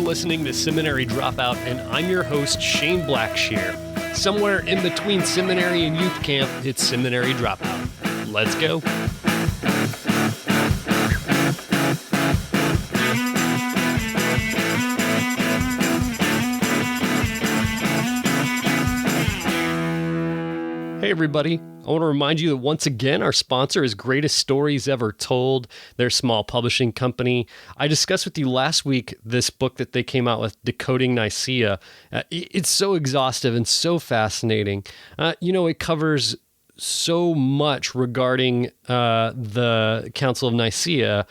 listening to Seminary Dropout, and I'm your host, Shane Blackshear. Somewhere in between seminary and youth camp, it's Seminary Dropout. Let's go. Hey everybody, I want to remind you that once again, our sponsor is Greatest Stories Ever Told. They're a small publishing company. I discussed with you last week this book that they came out with, Decoding Nicaea. It's so exhaustive and so fascinating. It covers so much regarding the Council of Nicaea.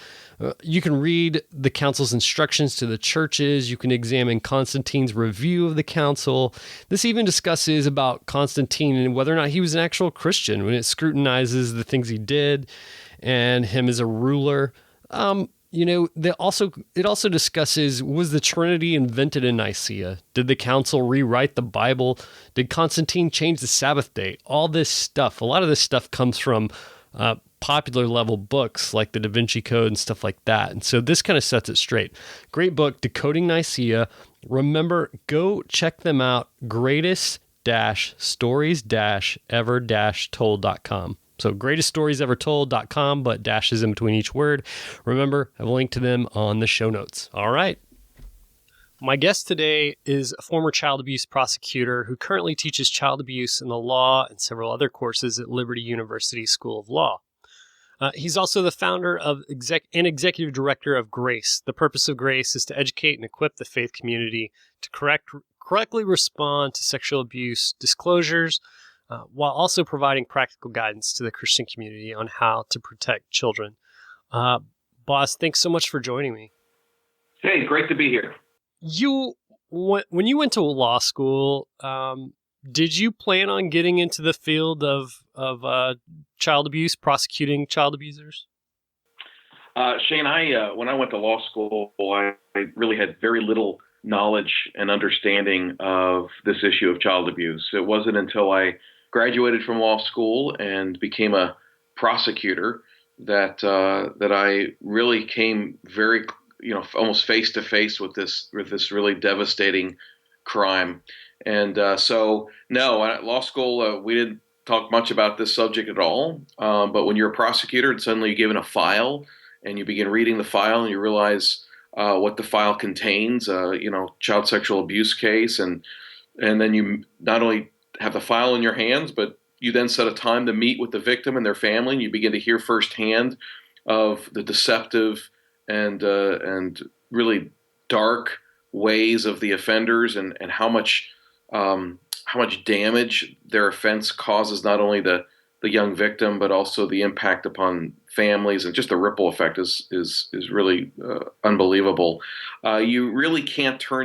You can read the council's instructions to the churches. You can examine Constantine's review of the council. This even discusses about Constantine and whether or not he was an actual Christian when it scrutinizes the things he did and him as a ruler. It also discusses, was the Trinity invented in Nicaea? Did the council rewrite the Bible? Did Constantine change the Sabbath day? All this stuff. A lot of this stuff comes from popular level books like the Da Vinci Code and stuff like that. And so this kind of sets it straight. Great book, Decoding Nicaea. Remember, go check them out, greatest-stories-ever-told.com. So greateststoriesevertold.com, but dashes in between each word. Remember, I've linked to them on the show notes. All right. My guest today is a former child abuse prosecutor who currently teaches child abuse in the law and several other courses at Liberty University School of Law. He's also the founder of and executive director of Grace. The purpose of Grace is to educate and equip the faith community to correctly respond to sexual abuse disclosures, while also providing practical guidance to the Christian community on how to protect children. Boz, thanks so much for joining me. Hey, great to be here. When you went to law school, did you plan on getting into the field of child abuse, prosecuting child abusers? Shane, when I went to law school, I really had very little knowledge and understanding of this issue of child abuse. It wasn't until I graduated from law school and became a prosecutor that I really came very, almost face to face with this really devastating crime. And so, no, at law school, we didn't talk much about this subject at all. But when you're a prosecutor and suddenly you're given a file and you begin reading the file and you realize what the file contains, child sexual abuse case. And then you not only have the file in your hands, but you then set a time to meet with the victim and their family. And you begin to hear firsthand of the deceptive and really dark ways of the offenders and how much damage their offense causes, not only the young victim, but also the impact upon families, and just the ripple effect is really unbelievable. You really can't for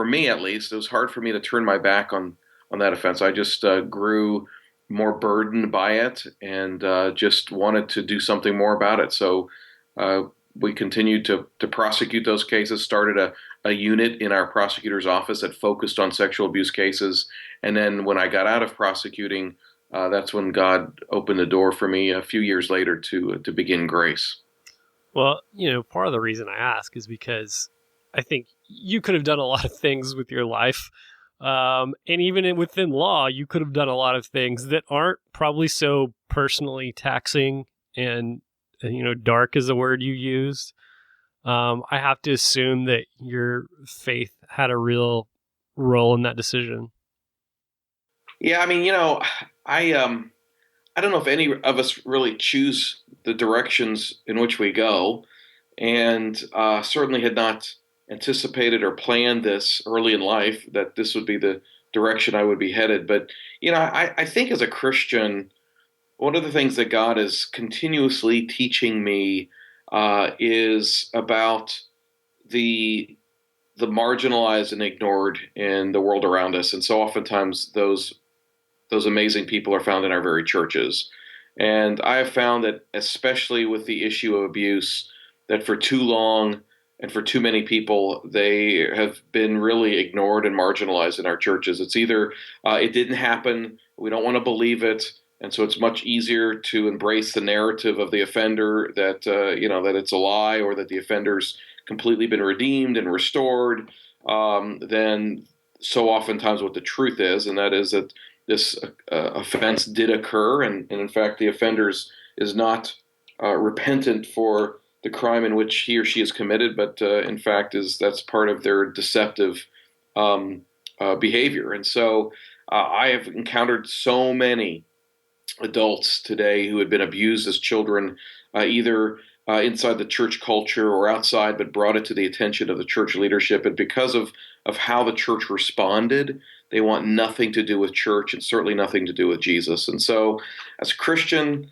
me at least, it was hard for me to turn my back on that offense. I just grew more burdened by it and just wanted to do something more about it. So we continued to prosecute those cases, started a unit in our prosecutor's office that focused on sexual abuse cases. And then when I got out of prosecuting, that's when God opened the door for me a few years later to begin Grace. Well, part of the reason I ask is because I think you could have done a lot of things with your life. And even within law, you could have done a lot of things that aren't probably so personally taxing and, dark is the word you used. I have to assume that your faith had a real role in that decision. Yeah, I mean, I don't know if any of us really choose the directions in which we go, and certainly had not anticipated or planned this early in life, that this would be the direction I would be headed. But, I think as a Christian, one of the things that God is continuously teaching me is about the marginalized and ignored in the world around us. And so oftentimes those amazing people are found in our very churches. And I have found that, especially with the issue of abuse, that for too long and for too many people, they have been really ignored and marginalized in our churches. It's either it didn't happen, we don't want to believe it, and so it's much easier to embrace the narrative of the offender that that it's a lie, or that the offender's completely been redeemed and restored than so oftentimes what the truth is, and that is that this offense did occur, and in fact the offender is not repentant for the crime in which he or she is committed, but in fact that's part of their deceptive behavior. And so I have encountered so many adults today who had been abused as children, either inside the church culture or outside, but brought it to the attention of the church leadership. And because of how the church responded, they want nothing to do with church and certainly nothing to do with Jesus. And so as a Christian,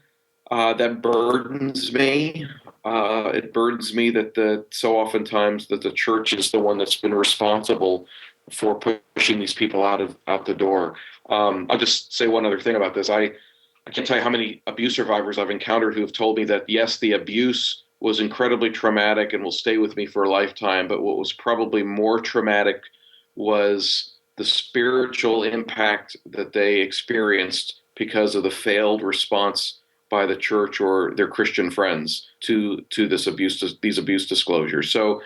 that burdens me. It burdens me that so oftentimes that the church is the one that's been responsible for pushing these people out the door. I'll just say one other thing about this. I can't tell you how many abuse survivors I've encountered who have told me that, yes, the abuse was incredibly traumatic and will stay with me for a lifetime, but what was probably more traumatic was the spiritual impact that they experienced because of the failed response by the church or their Christian friends to these abuse disclosures. So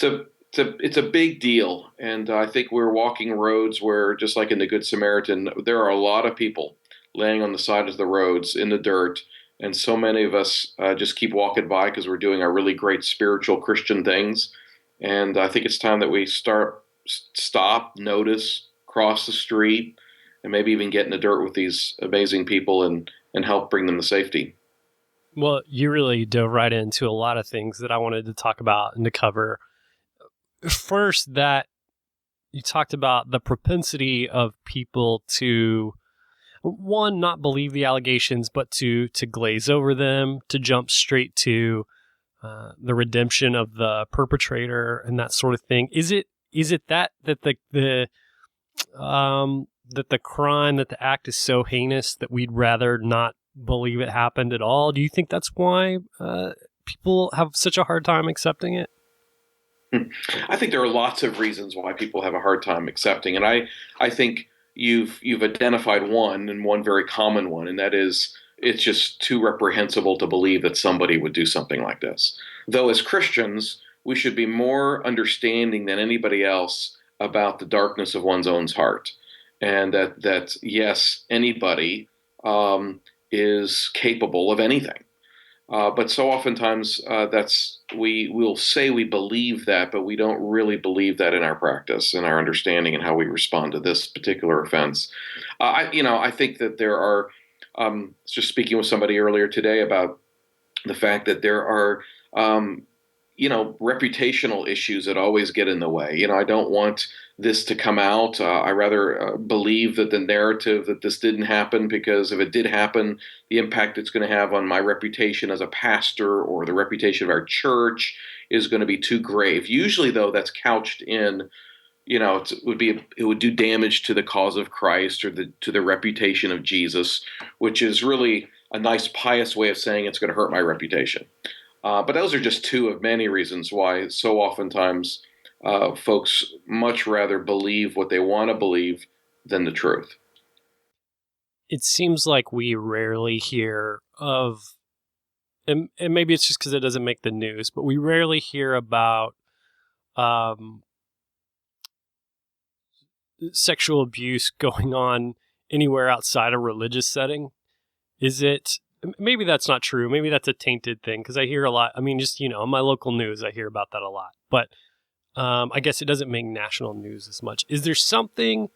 it's a big deal, and I think we're walking roads where, just like in the Good Samaritan, there are a lot of people laying on the side of the roads in the dirt, and so many of us just keep walking by because we're doing our really great spiritual Christian things. And I think it's time that we stop, notice, cross the street, and maybe even get in the dirt with these amazing people and help bring them to safety. Well, you really dove right into a lot of things that I wanted to talk about and to cover. First, that you talked about the propensity of people to, one, not believe the allegations, but to glaze over them, to jump straight to the redemption of the perpetrator and that sort of thing. Is it that the crime, that the act is so heinous that we'd rather not believe it happened at all? Do you think that's why people have such a hard time accepting it? I think there are lots of reasons why people have a hard time accepting, and I think you've identified one, and one very common one, and that is it's just too reprehensible to believe that somebody would do something like this. Though as Christians, we should be more understanding than anybody else about the darkness of one's own heart, and that yes, anybody is capable of anything. But so oftentimes we'll say we believe that, but we don't really believe that in our practice and our understanding and how we respond to this particular offense. I think that there are, just speaking with somebody earlier today about the fact that there are, reputational issues that always get in the way. I don't want this to come out. I rather believe that the narrative that this didn't happen, because if it did happen, the impact it's going to have on my reputation as a pastor or the reputation of our church is going to be too grave. Usually, though, that's couched in, it would do damage to the cause of Christ or to the reputation of Jesus, which is really a nice pious way of saying it's going to hurt my reputation. But those are just two of many reasons why so oftentimes folks much rather believe what they want to believe than the truth. It seems like we rarely hear of, and maybe it's just because it doesn't make the news, but we rarely hear about sexual abuse going on anywhere outside a religious setting. Is it? Maybe that's not true. Maybe that's a tainted thing, because I hear a lot. I mean, just, on my local news, I hear about that a lot. But I guess it doesn't make national news as much. Is there something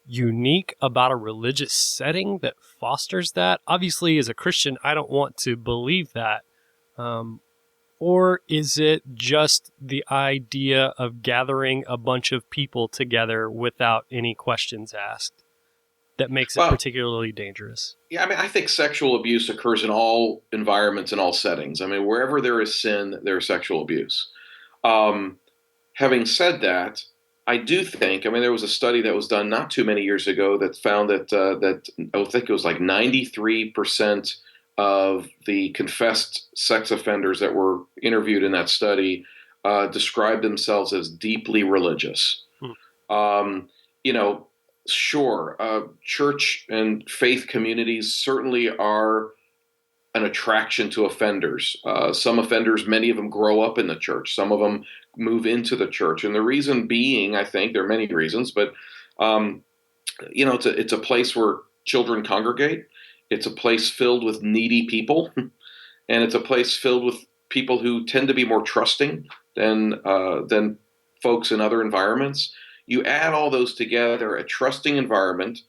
unique about a religious setting that fosters that? Obviously, as a Christian, I don't want to believe that. Or is it just the idea of gathering a bunch of people together without any questions asked that makes it particularly dangerous? Yeah, I think sexual abuse occurs in all environments and all settings. Wherever there is sin, there is sexual abuse. Having said that, I do think, there was a study that was done not too many years ago that found that I think it was like 93% of the confessed sex offenders that were interviewed in that study described themselves as deeply religious. Sure, church and faith communities certainly are an attraction to offenders. Some offenders, many of them grow up in the church. Some of them move into the church. And the reason being, I think there are many reasons, but um, it's a place where children congregate. It's a place filled with needy people, and it's a place filled with people who tend to be more trusting than folks in other environments. You add all those together, a trusting environment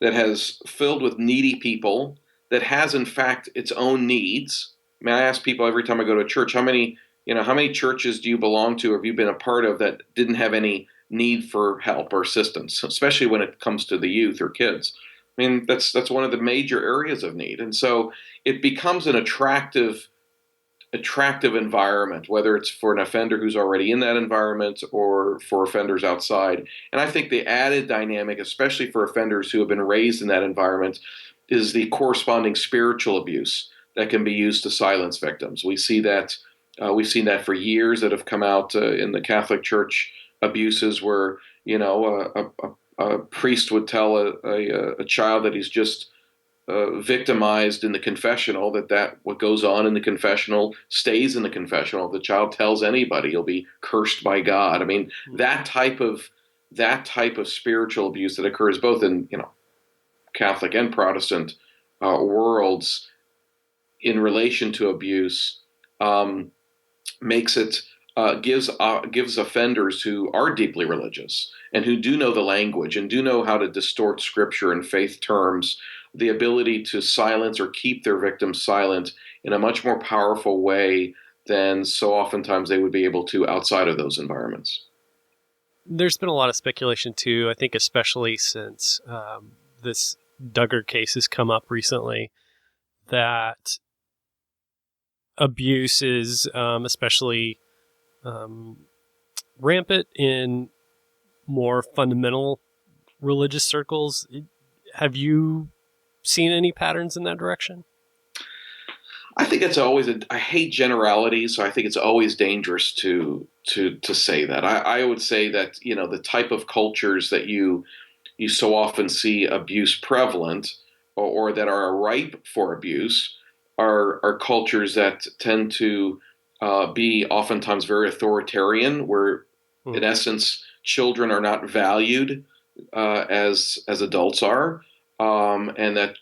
that has filled with needy people, that has in fact its own needs. I mean, I ask people every time I go to a church, how many churches do you belong to or have you been a part of that didn't have any need for help or assistance, especially when it comes to the youth or kids? I mean, that's one of the major areas of need. And so it becomes an attractive environment, whether it's for an offender who's already in that environment or for offenders outside. And I think the added dynamic, especially for offenders who have been raised in that environment, is the corresponding spiritual abuse that can be used to silence victims. We see that we've seen that for years that have come out in the Catholic Church, abuses where a priest would tell a child that he's just victimized in the confessional, that what goes on in the confessional stays in the confessional. If the child tells anybody, he'll be cursed by God. I mean, that type of spiritual abuse that occurs both in Catholic and Protestant worlds in relation to abuse makes it gives offenders who are deeply religious and who do know the language and do know how to distort scripture and faith terms, the ability to silence or keep their victims silent in a much more powerful way than so oftentimes they would be able to outside of those environments. There's been a lot of speculation too, I think especially since this Duggar case has come up recently, that abuse is especially rampant in more fundamental religious circles. Have you seen any patterns in that direction? I think it's always I hate generalities, so I think it's always dangerous to say that. I would say that the type of cultures that you so often see abuse prevalent or that are ripe for abuse are cultures that tend to be oftentimes very authoritarian, where in essence children are not valued as adults are. And that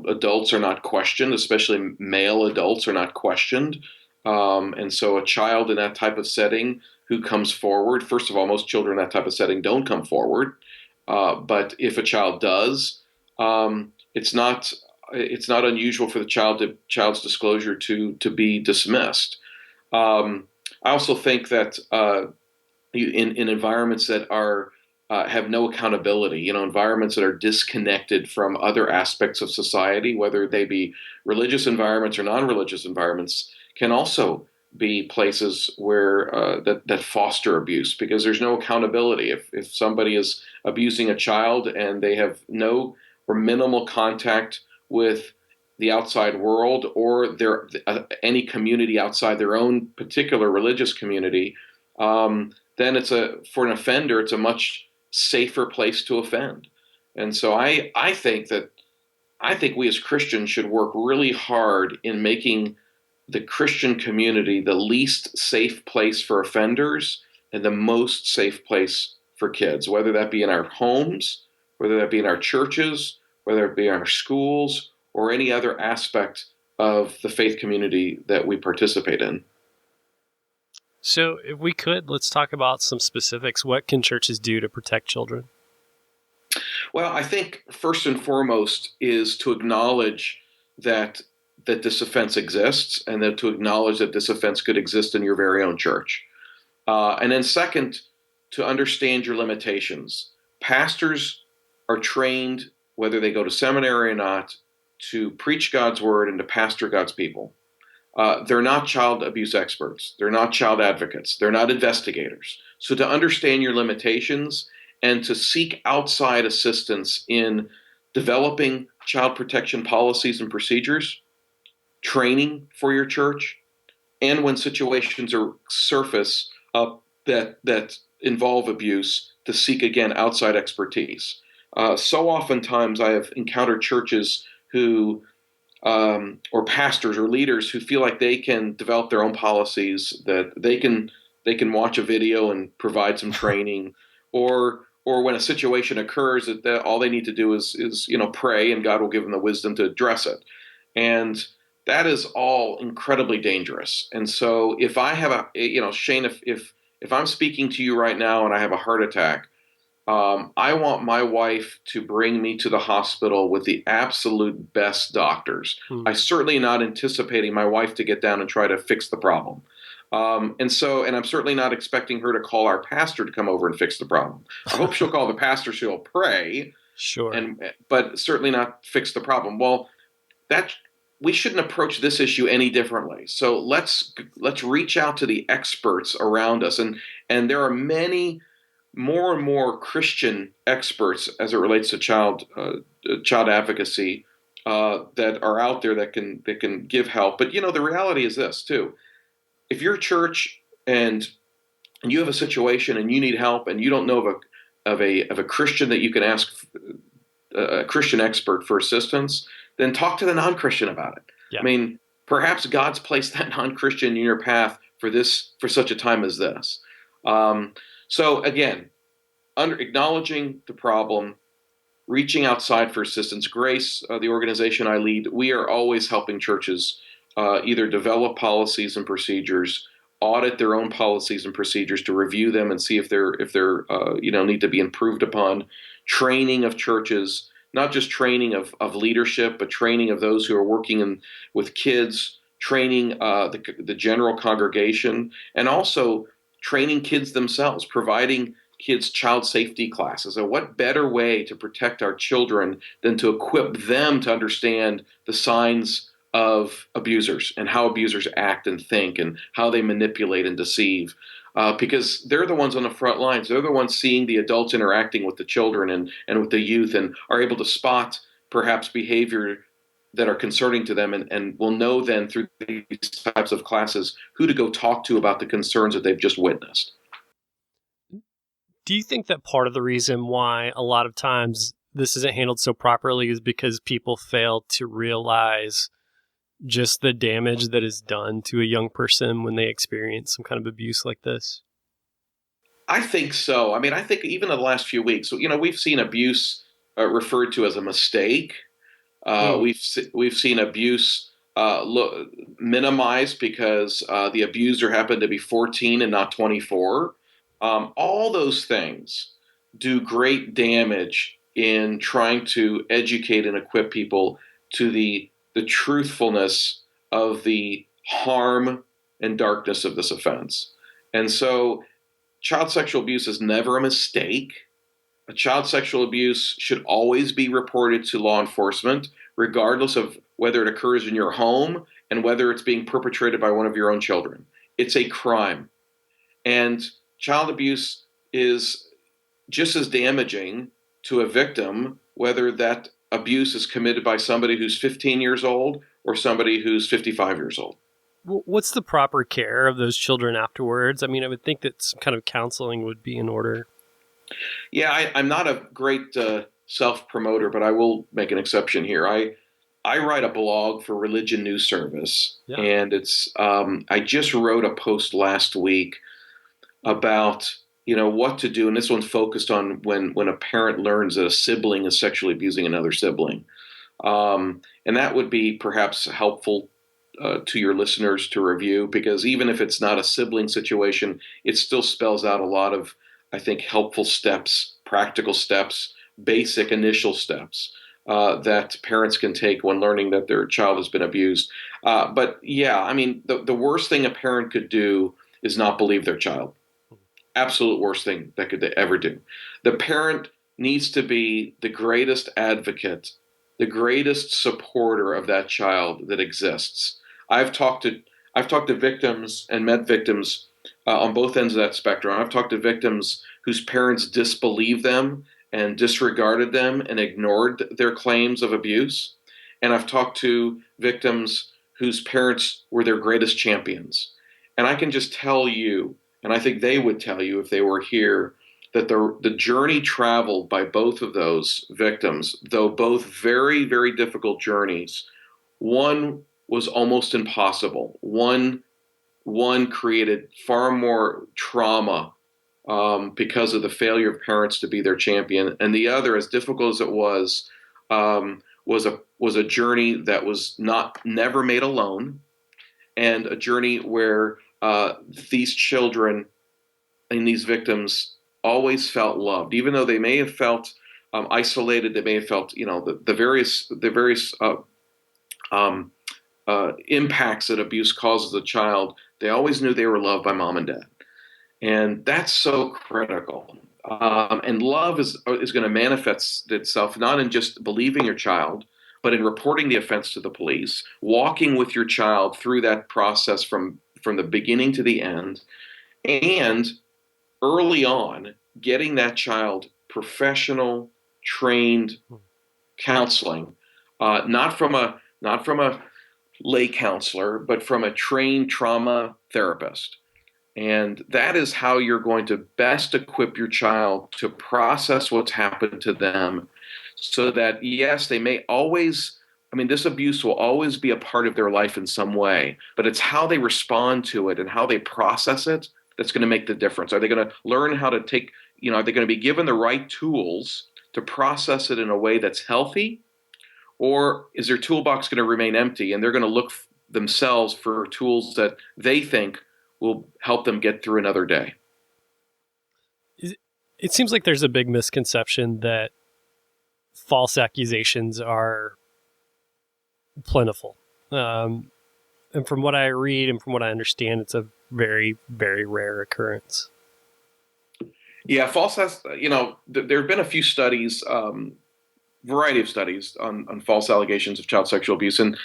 adults are not questioned, especially male adults are not questioned, and so a child in that type of setting who comes forward, first of all, most children in that type of setting don't come forward, but if a child does, it's not unusual for the child's disclosure to be dismissed. I also think that in environments that are have no accountability, environments that are disconnected from other aspects of society, whether they be religious environments or non-religious environments, can also be places where that foster abuse, because there's no accountability. If somebody is abusing a child and they have no or minimal contact with the outside world or any community outside their own particular religious community, then for an offender, it's a much safer place to offend. And so I think we as Christians should work really hard in making the Christian community the least safe place for offenders and the most safe place for kids, whether that be in our homes, whether that be in our churches, whether it be in our schools, or any other aspect of the faith community that we participate in. So if we could, let's talk about some specifics. What can churches do to protect children? Well, I think first and foremost is to acknowledge that this offense exists, and that to acknowledge that this offense could exist in your very own church. And then second, to understand your limitations. Pastors are trained, whether they go to seminary or not, to preach God's word and to pastor God's people. They're not child abuse experts. They're not child advocates. They're not investigators. So to understand your limitations and to seek outside assistance in developing child protection policies and procedures, training for your church, and when situations surface that involve abuse, to seek, again, outside expertise. So oftentimes I have encountered churches who or pastors or leaders who feel like they can develop their own policies, that they can watch a video and provide some training, or when a situation occurs that all they need to do is pray and God will give them the wisdom to address it. And that is all incredibly dangerous. And so if I have Shane, if I'm speaking to you right now and I have a heart attack, I want my wife to bring me to the hospital with the absolute best doctors. Hmm. I certainly not anticipating my wife to get down and try to fix the problem. And I'm certainly not expecting her to call our pastor to come over and fix the problem. I hope she'll call the pastor, she'll pray, Sure. but certainly not fix the problem. Well, that we shouldn't approach this issue any differently. So let's reach out to the experts around us, and there are many more and more Christian experts as it relates to child advocacy that are out there that can give help. But the reality is this too: if you're a church and you have a situation and you need help and you don't know of a Christian that you can ask a Christian expert for assistance, then talk to the non-Christian about it. Yeah. I mean, perhaps God's placed that non-Christian in your path for such a time as this. So again, acknowledging the problem, reaching outside for assistance. Grace, the organization I lead, we are always helping churches either develop policies and procedures, audit their own policies and procedures to review them and see if they're need to be improved upon. Training of churches, not just training of leadership, but training of those who are working with kids, training the general congregation, and also training kids themselves, providing kids child safety classes. And what better way to protect our children than to equip them to understand the signs of abusers and how abusers act and think and how they manipulate and deceive. Because they're the ones on the front lines. They're the ones seeing the adults interacting with the children and with the youth, and are able to spot perhaps behavior that are concerning to them, and will know then through these types of classes who to go talk to about the concerns that they've just witnessed. Do you think that part of the reason why a lot of times this isn't handled so properly is because people fail to realize just the damage that is done to a young person when they experience some kind of abuse like this? I think so. I mean, I think even in the last few weeks, we've seen abuse referred to as a mistake. We've seen abuse minimized because the abuser happened to be 14 and not 24. All those things do great damage in trying to educate and equip people to the truthfulness of the harm and darkness of this offense. And so child sexual abuse is never a mistake. A child sexual abuse should always be reported to law enforcement, regardless of whether it occurs in your home and whether it's being perpetrated by one of your own children. It's a crime. And child abuse is just as damaging to a victim, whether that abuse is committed by somebody who's 15 years old or somebody who's 55 years old. What's the proper care of those children afterwards? I mean, I would think that some kind of counseling would be in order. Yeah, I'm not a great self-promoter, but I will make an exception here. I write a blog for Religion News Service, Yeah. and it's I just wrote a post last week about what to do, and this one's focused on when a parent learns that a sibling is sexually abusing another sibling, and that would be perhaps helpful to your listeners to review, because even if it's not a sibling situation, it still spells out a lot of, I think, helpful steps, practical steps, basic initial steps that parents can take when learning that their child has been abused. But yeah, I mean, the worst thing a parent could do is not believe their child. Absolute worst thing that could they ever do. The parent needs to be the greatest advocate, the greatest supporter of that child that exists. I've talked to victims and met victims on both ends of that spectrum. I've talked to victims whose parents disbelieved them and disregarded them and ignored their claims of abuse. And I've talked to victims whose parents were their greatest champions. And I can just tell you, and I think they would tell you if they were here, that the journey traveled by both of those victims, though both very, very difficult journeys, One was almost impossible. One created far more trauma because of the failure of parents to be their champion, and the other, as difficult as it was a journey that was not never made alone, and a journey where these children and these victims always felt loved, even though they may have felt isolated. They may have felt, the various um, impacts that abuse causes a child. They always knew they were loved by mom and dad, and that's so critical. And love is going to manifest itself not in just believing your child, but in reporting the offense to the police, walking with your child through that process from the beginning to the end, and early on getting that child professional, trained counseling, not from a lay counselor, but from a trained trauma therapist. And that is how you're going to best equip your child to process what's happened to them, so that, yes, they may always, this abuse will always be a part of their life in some way, but it's how they respond to it and how they process it that's going to make the difference. Are they going to learn how to are they going to be given the right tools to process it in a way that's healthy? Or is their toolbox going to remain empty, and they're going to look themselves for tools that they think will help them get through another day? It seems like there's a big misconception that false accusations are plentiful. And from what I read and from what I understand, it's a very, very rare occurrence. Yeah, there have been a few studies, variety of studies on false allegations of child sexual abuse, and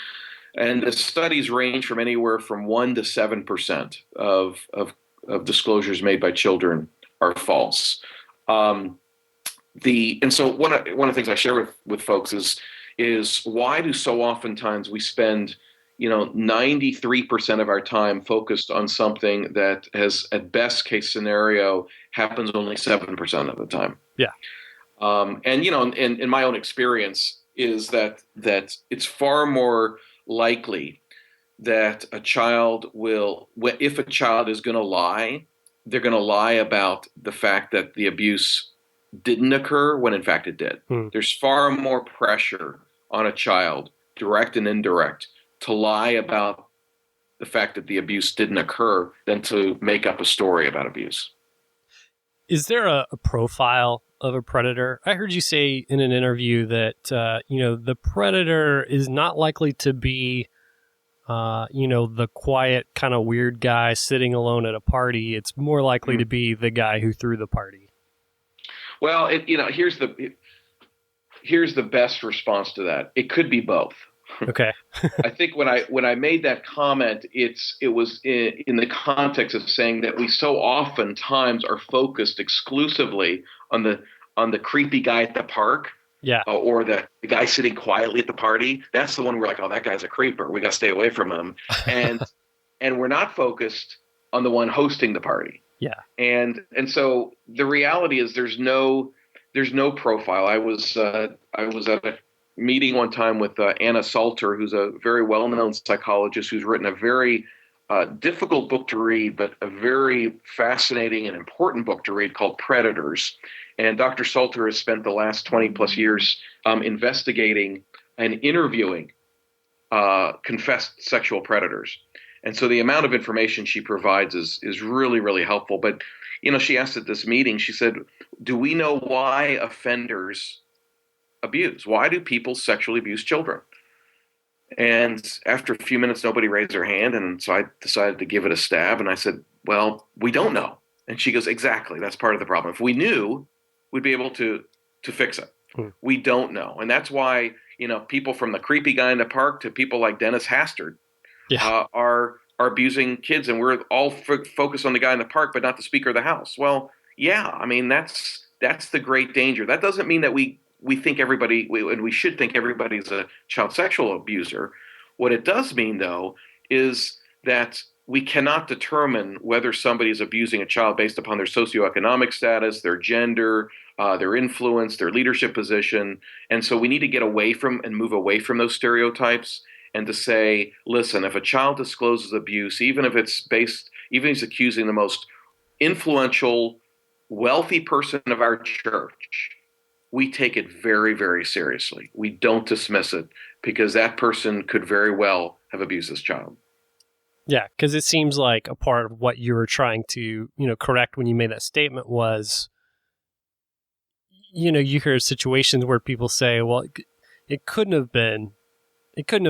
the studies range from anywhere from 1% to 7% of disclosures made by children are false. And so one of the things I share with folks is why do so oftentimes we spend 93% of our time focused on something that has, at best case scenario, happens only 7% of the time. Yeah. And in my own experience is that it's far more likely that a child if a child is going to lie, they're going to lie about the fact that the abuse didn't occur when in fact it did. There's far more pressure on a child, direct and indirect, to lie about the fact that the abuse didn't occur than to make up a story about abuse. Is there a profile of a predator? I heard you say in an interview that, the predator is not likely to be, the quiet kind of weird guy sitting alone at a party. It's more likely to be the guy who threw the party. Well, here's the best response to that. It could be both. Okay. I think when I made that comment, it was in the context of saying that we so oftentimes are focused exclusively on the creepy guy at the park, or the guy sitting quietly at the party. That's the one we're like, oh, that guy's a creeper. We got to stay away from him. And we're not focused on the one hosting the party. Yeah. And so the reality is there's no profile. I was at a meeting one time with Anna Salter, who's a very well-known psychologist who's written a very difficult book to read, but a very fascinating and important book to read called Predators. And Dr. Salter has spent the last 20 plus years investigating and interviewing confessed sexual predators. And so the amount of information she provides is really, really helpful. But, she asked at this meeting, she said, do we know why offenders abuse? Why do people sexually abuse children? And after a few minutes, nobody raised their hand. And so I decided to give it a stab. And I said, well, we don't know. And she goes, exactly. That's part of the problem. If we knew, we'd be able to fix it. We don't know. And that's why, people from the creepy guy in the park to people like Dennis Hastert are abusing kids. And we're all focused on the guy in the park, but not the Speaker of the House. Well, yeah, that's the great danger. That doesn't mean that we think everybody, and we should think everybody's a child sexual abuser. What it does mean, though, is that we cannot determine whether somebody is abusing a child based upon their socioeconomic status, their gender, their influence, their leadership position. And so we need to get away from and move away from those stereotypes and to say, listen, if a child discloses abuse, even if he's accusing the most influential, wealthy person of our church, we take it very, very seriously. We don't dismiss it because that person could very well have abused this child. Yeah, because it seems like a part of what you were trying to, correct when you made that statement was, you hear situations where people say, well, it couldn't have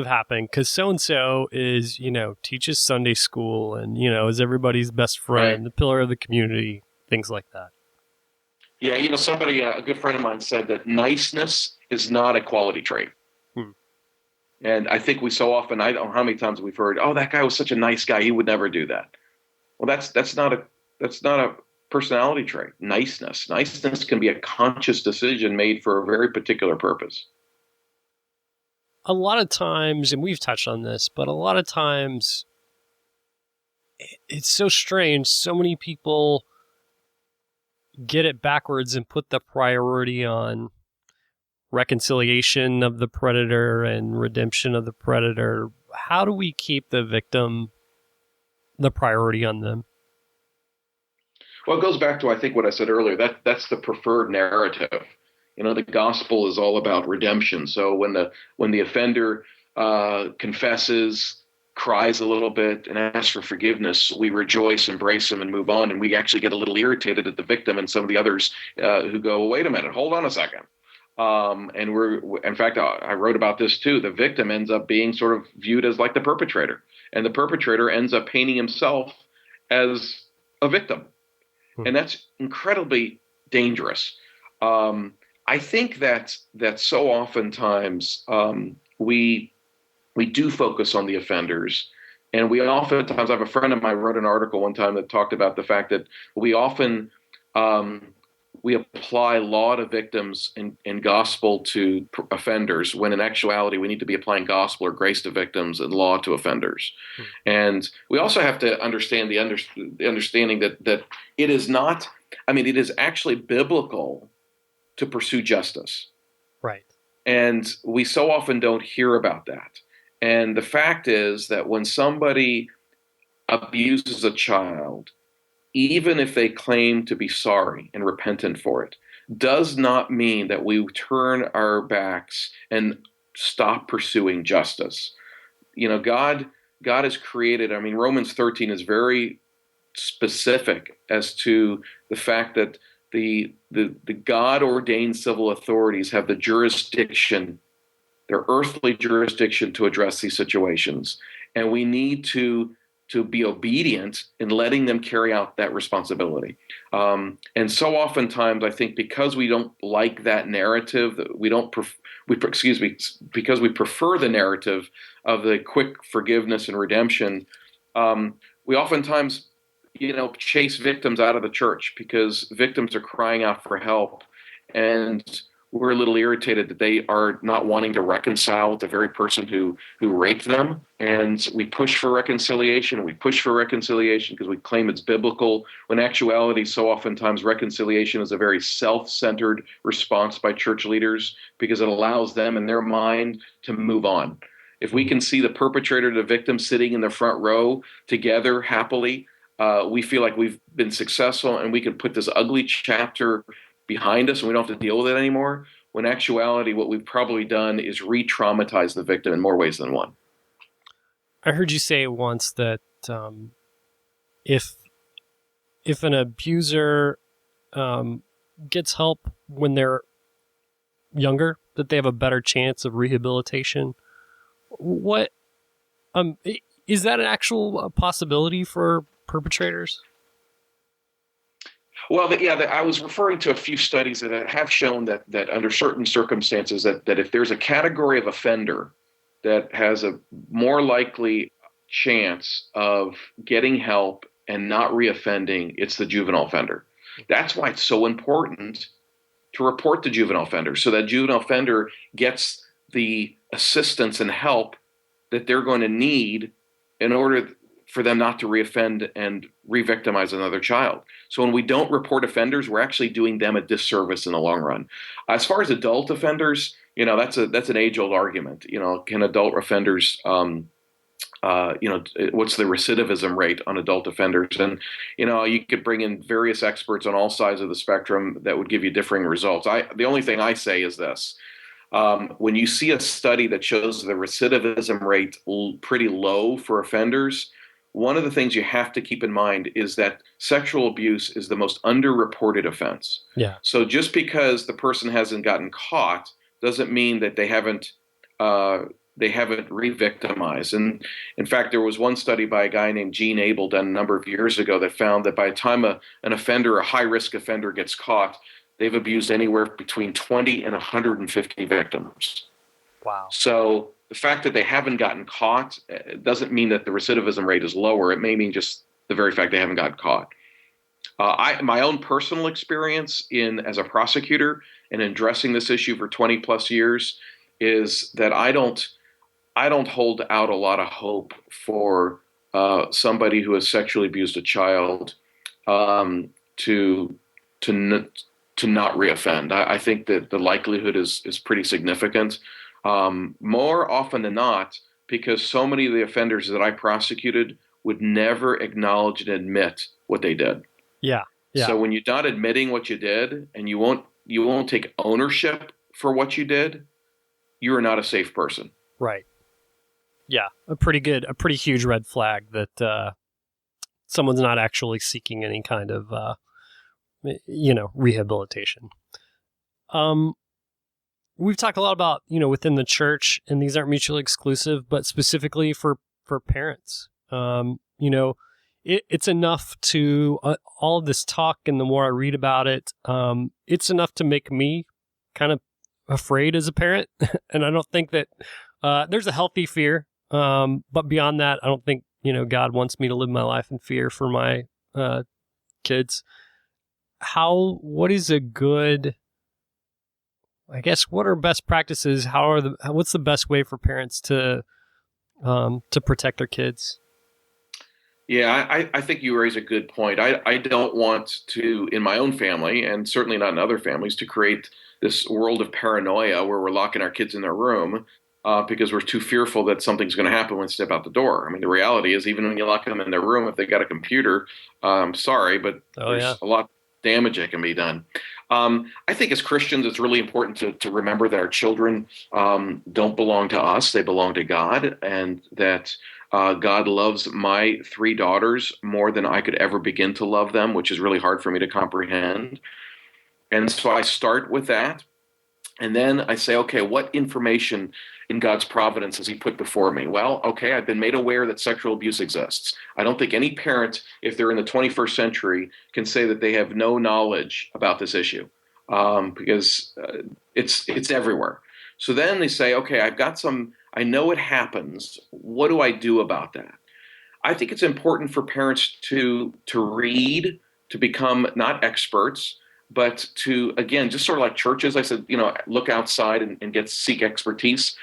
happened because so-and-so is, teaches Sunday school and, is everybody's best friend, the pillar of the community, things like that. Yeah, somebody, a good friend of mine said that niceness is not a quality trait. And I think we so often, I don't know how many times we've heard, oh, that guy was such a nice guy, he would never do that. Well, that's not a personality trait. Niceness can be a conscious decision made for a very particular purpose. A lot of times, and we've touched on this, but a lot of times it's so strange. So many people get it backwards and put the priority on reconciliation of the predator and redemption of the predator. How do we keep the victim the priority on them? Well, it goes back to, I think, what I said earlier. That's the preferred narrative. The gospel is all about redemption. So when the offender confesses, cries a little bit, and asks for forgiveness, we rejoice, embrace him, and move on. And we actually get a little irritated at the victim and some of the others who go, wait a minute, hold on a second. And in fact, I wrote about this too. The victim ends up being sort of viewed as like the perpetrator, and the perpetrator ends up painting himself as a victim. And that's incredibly dangerous. I think that so oftentimes we do focus on the offenders, and we oftentimes, I have a friend of mine wrote an article one time that talked about the fact that we often we apply law to victims and gospel to offenders, when in actuality we need to be applying gospel or grace to victims and law to offenders. And we also have to understand the understanding that it is not, it is actually biblical to pursue justice. Right. And we so often don't hear about that. And the fact is that when somebody abuses a child, even if they claim to be sorry and repentant for it, does not mean that we turn our backs and stop pursuing justice. God has created, Romans 13 is very specific as to the fact that the God-ordained civil authorities have the jurisdiction, their earthly jurisdiction, to address these situations. And we need to be obedient in letting them carry out that responsibility. And so oftentimes, I think because we don't like that narrative, because we prefer the narrative of the quick forgiveness and redemption, we oftentimes, chase victims out of the church because victims are crying out for help. And we're a little irritated that they are not wanting to reconcile with the very person who raped them. And we push for reconciliation, because we claim it's biblical, when in actuality, so oftentimes reconciliation is a very self-centered response by church leaders because it allows them in their mind to move on. If we can see the perpetrator and the victim sitting in the front row together happily, we feel like we've been successful and we can put this ugly chapter behind us and we don't have to deal with it anymore. When in actuality, what we've probably done is re-traumatize the victim in more ways than one. I heard you say once that if an abuser gets help when they're younger, that they have a better chance of rehabilitation. What is that an actual possibility for perpetrators? Well, I was referring to a few studies that have shown that under certain circumstances that if there's a category of offender that has a more likely chance of getting help and not reoffending, it's the juvenile offender. That's why it's so important to report to juvenile offenders, so that juvenile offender gets the assistance and help that they're going to need in order for them not to reoffend and re-victimize another child. So when we don't report offenders, we're actually doing them a disservice in the long run. As far as adult offenders, That's an age-old argument. Can adult offenders, what's the recidivism rate on adult offenders? And you could bring in various experts on all sides of the spectrum that would give you differing results. The only thing I say is this: when you see a study that shows the recidivism rate pretty low for offenders, one of the things you have to keep in mind is that sexual abuse is the most underreported offense. Yeah. So just because the person hasn't gotten caught doesn't mean that they haven't re-victimized. And in fact, there was one study by a guy named Gene Abel done a number of years ago that found that by the time an offender, a high-risk offender, gets caught, they've abused anywhere between 20 and 150 victims. Wow. So the fact that they haven't gotten caught doesn't mean that the recidivism rate is lower. It may mean just the very fact they haven't gotten caught. My own personal experience as a prosecutor and in addressing this issue for 20 plus years is that I don't hold out a lot of hope for somebody who has sexually abused a child to not reoffend. I think that the likelihood is pretty significant. More often than not, because so many of the offenders that I prosecuted would never acknowledge and admit what they did. Yeah. Yeah. So when you're not admitting what you did and you won't take ownership for what you did, you are not a safe person. Right. Yeah. A pretty huge red flag that someone's not actually seeking any kind of rehabilitation. We've talked a lot about, within the church, and these aren't mutually exclusive, but specifically for parents. It's enough to, all of this talk, and the more I read about it, it's enough to make me kind of afraid as a parent. And I don't think that there's a healthy fear. But beyond that, I don't think, God wants me to live my life in fear for my kids. What is a good, I guess, what are best practices? What's the best way for parents to protect their kids? Yeah, I think you raise a good point. I don't want to, in my own family, and certainly not in other families, to create this world of paranoia where we're locking our kids in their room because we're too fearful that something's going to happen when they step out the door. I mean, the reality is, even when you lock them in their room, if they got a computer, sorry, but there's a lot of damage that can be done. I think as Christians, it's really important to remember that our children don't belong to us. They belong to God, and that God loves my 3 daughters more than I could ever begin to love them, which is really hard for me to comprehend. And so I start with that. And then I say, okay, what information in God's providence has he put before me? Well, okay, I've been made aware that sexual abuse exists. I don't think any parent, if they're in the 21st century, can say that they have no knowledge about this issue because it's everywhere. So then they say, okay, I know it happens. What do I do about that? I think it's important for parents to read, to become not experts, but to, again, just sort of like churches, I said, look outside and seek expertise.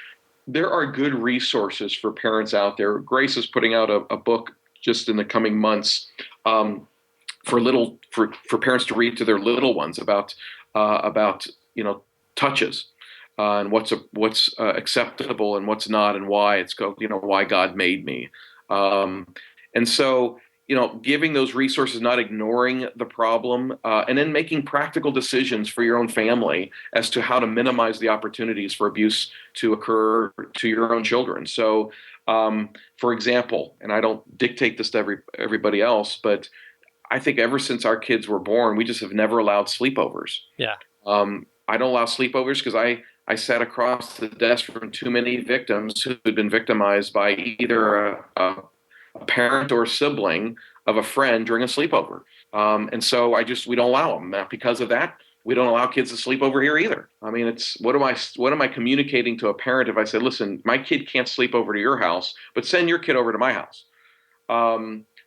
There are good resources for parents out there. Grace is putting out a book just in the coming months for parents to read to their little ones about touches and what's acceptable and what's not, and why why God made me. And so, giving those resources, not ignoring the problem, and then making practical decisions for your own family as to how to minimize the opportunities for abuse to occur to your own children. So, for example, and I don't dictate this to everybody else, but I think ever since our kids were born, we just have never allowed sleepovers. Yeah. I don't allow sleepovers because I sat across the desk from too many victims who had been victimized by either a parent or a sibling of a friend during a sleepover. And so we don't allow them. Now, because of that, we don't allow kids to sleep over here either. I mean, what am I communicating to a parent if I say, listen, my kid can't sleep over to your house, but send your kid over to my house?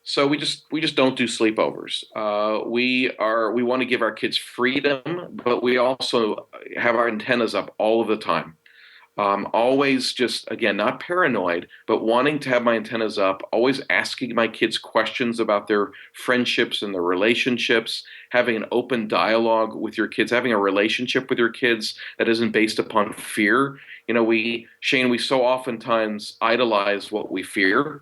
So we just don't do sleepovers. We want to give our kids freedom, but we also have our antennas up all of the time. Always just, again, not paranoid, but wanting to have my antennas up, always asking my kids questions about their friendships and their relationships, having an open dialogue with your kids, having a relationship with your kids that isn't based upon fear. Shane, we so oftentimes idolize what we fear,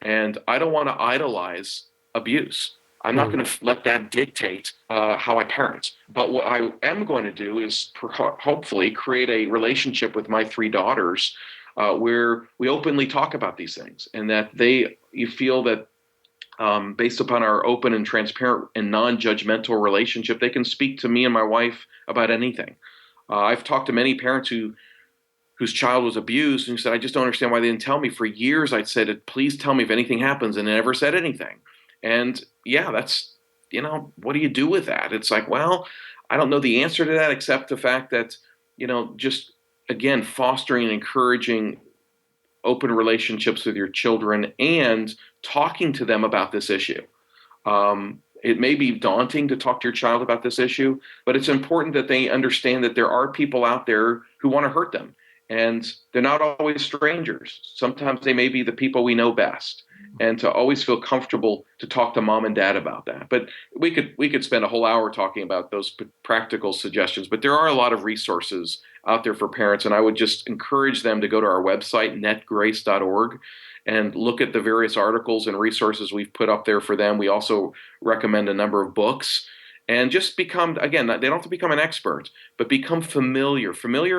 and I don't want to idolize abuse. I'm not going to let that dictate how I parent. But what I am going to do is hopefully create a relationship with my 3 daughters where we openly talk about these things, and that you feel that based upon our open and transparent and non-judgmental relationship, they can speak to me and my wife about anything. I've talked to many parents whose child was abused and who said, I just don't understand why they didn't tell me. For years, I'd said, please tell me if anything happens, and they never said anything. And yeah, that's, what do you do with that? It's like, well, I don't know the answer to that except the fact that, just again, fostering and encouraging open relationships with your children and talking to them about this issue. It may be daunting to talk to your child about this issue, but it's important that they understand that there are people out there who want to hurt them. And they're not always strangers. Sometimes they may be the people we know best. And to always feel comfortable to talk to mom and dad about that. But we could spend a whole hour talking about those practical suggestions. But there are a lot of resources out there for parents. And I would just encourage them to go to our website, netgrace.org, and look at the various articles and resources we've put up there for them. We also recommend a number of books. And just become, again, they don't have to become an expert, but become familiar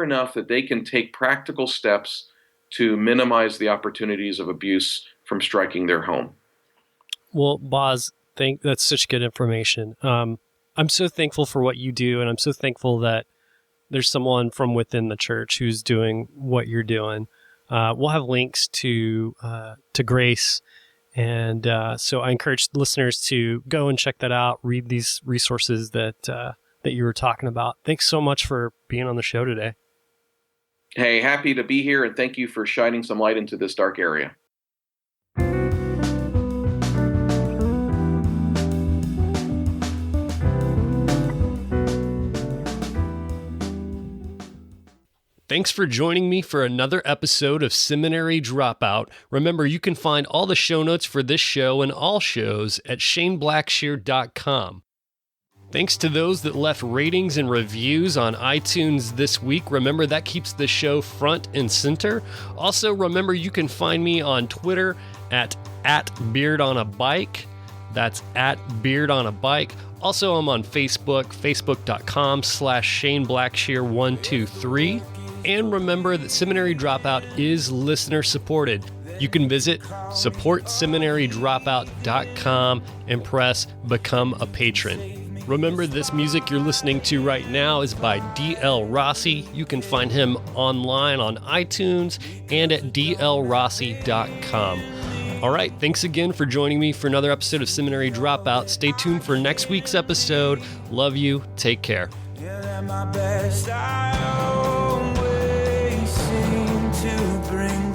enough that they can take practical steps to minimize the opportunities of abuse from striking their home. Well, Boz, that's such good information. I'm so thankful for what you do, and I'm so thankful that there's someone from within the church who's doing what you're doing. We'll have links to Grace. And so I encourage listeners to go and check that out, read these resources that you were talking about. Thanks so much for being on the show today. Hey, happy to be here, and thank you for shining some light into this dark area. Thanks for joining me for another episode of Seminary Dropout. Remember, you can find all the show notes for this show and all shows at shaneblackshear.com. Thanks to those that left ratings and reviews on iTunes this week. Remember, that keeps the show front and center. Also, remember, you can find me on Twitter at beardonabike. That's at beardonabike. Also, I'm on Facebook, facebook.com/ShaneBlackshear123. And remember that Seminary Dropout is listener supported. You can visit supportseminarydropout.com and press Become a Patron. Remember, this music you're listening to right now is by D.L. Rossi. You can find him online on iTunes and at dlrossi.com. All right, thanks again for joining me for another episode of Seminary Dropout. Stay tuned for next week's episode. Love you. Take care. Yeah, my best I always seem to bring